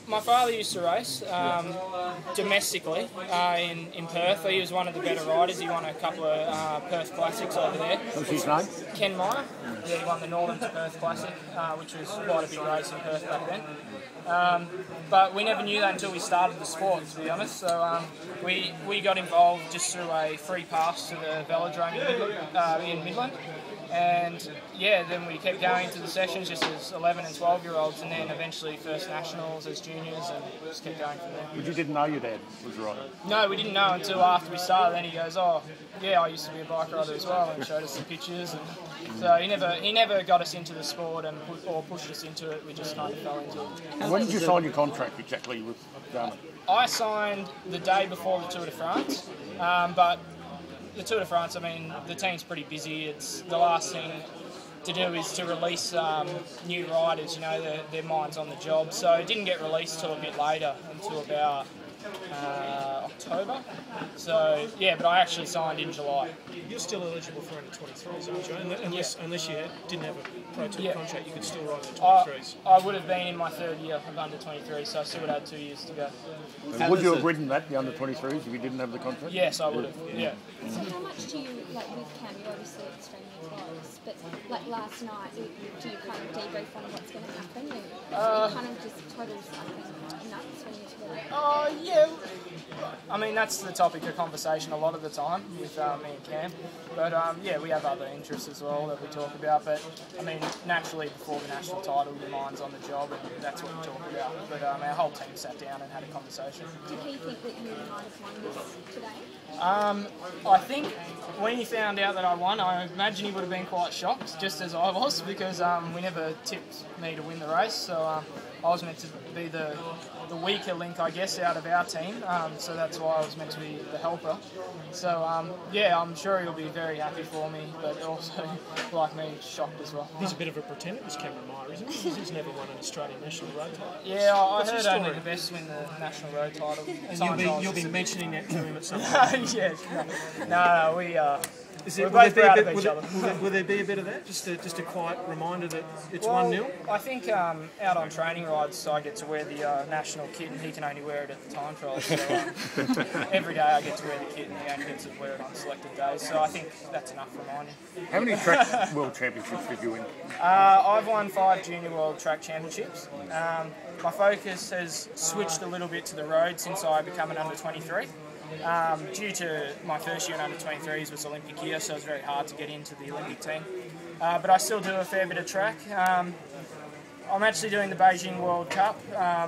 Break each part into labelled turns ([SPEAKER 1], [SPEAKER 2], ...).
[SPEAKER 1] my father used to race domestically in Perth. He was one of the better riders. He won a couple of Perth Classics over there.
[SPEAKER 2] What's his name?
[SPEAKER 1] Ken Meyer. Yeah, he won the Northern to Perth Classic, which was quite a big race in Perth back then. But we never knew that until we started the sport, to be honest. So we got involved just through a free pass to the velodrome in Midland. And yeah, then we kept going to the sessions just as 11 and 12-year-olds, and then eventually first nationals as juniors, and we just kept going from there.
[SPEAKER 2] But you didn't know your dad was a rider?
[SPEAKER 1] No, we didn't know until after we started. Then he goes, "Oh, yeah, I used to be a bike rider as well," and showed us some pictures. And so he never got us into the sport or pushed us into it. We just kind of fell into it.
[SPEAKER 2] And when did you sign your contract exactly with Garmin?
[SPEAKER 1] I signed the day before the Tour de France, but the Tour de France, I mean, the team's pretty busy. It's the last thing to do is to release new riders, you know, their mind's on the job. So it didn't get released till a bit later, until about October. So yeah, but I actually signed in July.
[SPEAKER 3] You're still eligible for under 23s, aren't you? Unless you didn't have a Pro Tour contract, you could still ride the 23s.
[SPEAKER 1] I would have been in my third year of under 23, so I still would have had 2 years to go.
[SPEAKER 2] And would you have ridden that, the under 23s, if you didn't have the contract?
[SPEAKER 1] Yes, I would have. Yeah.
[SPEAKER 4] So how much do you, like with Cam, you're obviously extremely close, but like last night, do you kind of debrief on what's going to happen? And you kind of just total something nuts when you're together?
[SPEAKER 1] Yeah. I mean, that's the topic of conversation a lot of the time with me and Cam. But yeah, we have other interests as well that we talk about. But I mean, naturally, before the national title, your mind's on the job, and that's what we talk about. But our whole team sat down and had a conversation.
[SPEAKER 4] Did he think that you might have won this today?
[SPEAKER 1] I think when he found out that I won, I imagine he would have been quite shocked, just as I was, because we never tipped me to win the race. So I was meant to be the weaker link, I guess, out of our team. So that's why I was meant to be the helper. So yeah, I'm sure he'll be very happy for me, but also, like me, shocked as well.
[SPEAKER 3] He's a bit of a pretender, this Cameron Meyer, isn't he? He's never won an Australian national road title.
[SPEAKER 1] Yeah, I heard only the best win the national road title.
[SPEAKER 3] And you'll be mentioning that to him at some point.
[SPEAKER 1] Yes. No, we're both proud of each other.
[SPEAKER 3] Will there be a bit of that? Just a quiet reminder that it's 1-0?
[SPEAKER 1] I think out on training rides, I get to wear the national kit, and he can only wear it at the time trials. So every day I get to wear the kit, and he only gets to wear it on selected days. So I think that's enough reminding.
[SPEAKER 2] How many track world championships did you win?
[SPEAKER 1] I've won 5 junior world track championships. My focus has switched a little bit to the road since I became an under 23. Due to my first year in under 23s was Olympic year, so it was very hard to get into the Olympic team. But I still do a fair bit of track. I'm actually doing the Beijing World Cup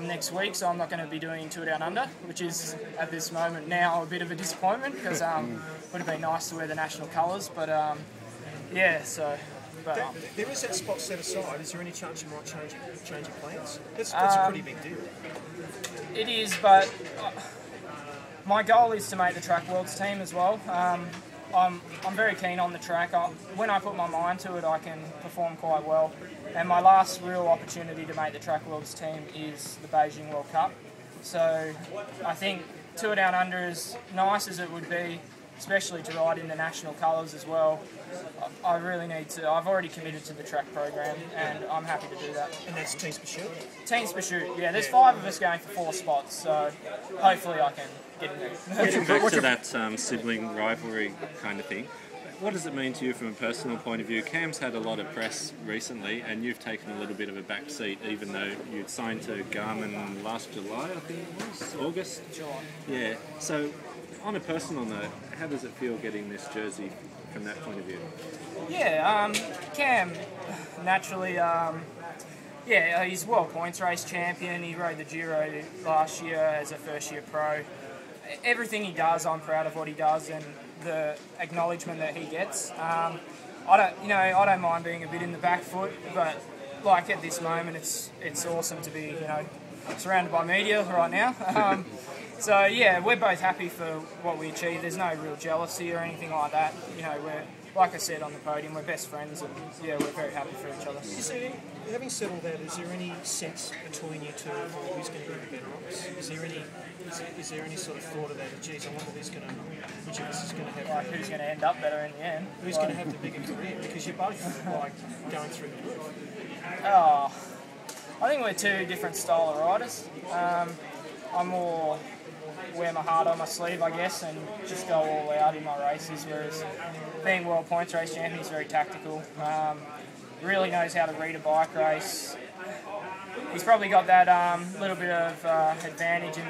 [SPEAKER 1] next week, so I'm not going to be doing Tour Down Under, which is at this moment now a bit of a disappointment, because it would have been nice to wear the national colours, but yeah, so...
[SPEAKER 3] There is that spot set aside. Is there any chance you might change your plans? That's a pretty big deal.
[SPEAKER 1] It is, but my goal is to make the Track Worlds team as well. I'm very keen on the track. When I put my mind to it, I can perform quite well. And my last real opportunity to make the Track Worlds team is the Beijing World Cup. So I think Tour Down Under, as nice as it would be, especially to ride in the national colours as well, I really need to. I've already committed to the track program, and I'm happy to do that.
[SPEAKER 3] And that's Teams Pursuit?
[SPEAKER 1] Teams Pursuit, yeah. There's 5 of us going for 4 spots, so hopefully I can get in there.
[SPEAKER 5] Getting back to that sibling rivalry kind of thing, what does it mean to you from a personal point of view? Cam's had a lot of press recently, and you've taken a little bit of a back seat, even though you'd signed to Garmin last July, I think it was, August?
[SPEAKER 1] July.
[SPEAKER 5] Yeah, so on a personal note, how does it feel getting this jersey from that point of view?
[SPEAKER 1] Yeah, Cam, naturally, yeah, he's World Points Race champion. He rode the Giro last year as a first-year pro. Everything he does, I'm proud of what he does and the acknowledgement that he gets. I don't mind being a bit in the back foot, but like at this moment, it's awesome to be, surrounded by media right now. So yeah, we're both happy for what we achieved. There's no real jealousy or anything like that. We're, like I said on the podium, we're best friends, and yeah, we're very happy for each other.
[SPEAKER 3] Having said all that, is there any sense between you two of who's going to be the better ops? Is there any sort of thought of that? Geez, I wonder which of us is going to have...
[SPEAKER 1] Like who's going to end up better in the end?
[SPEAKER 3] Who's going to have the bigger career? Because you're both going through the roof.
[SPEAKER 1] Oh, I think we're two different style of riders. I'm more wear my heart on my sleeve, I guess, and just go all out in my races, whereas being World Points Race champion is very tactical. Really knows how to read a bike race. He's probably got that little bit of advantage in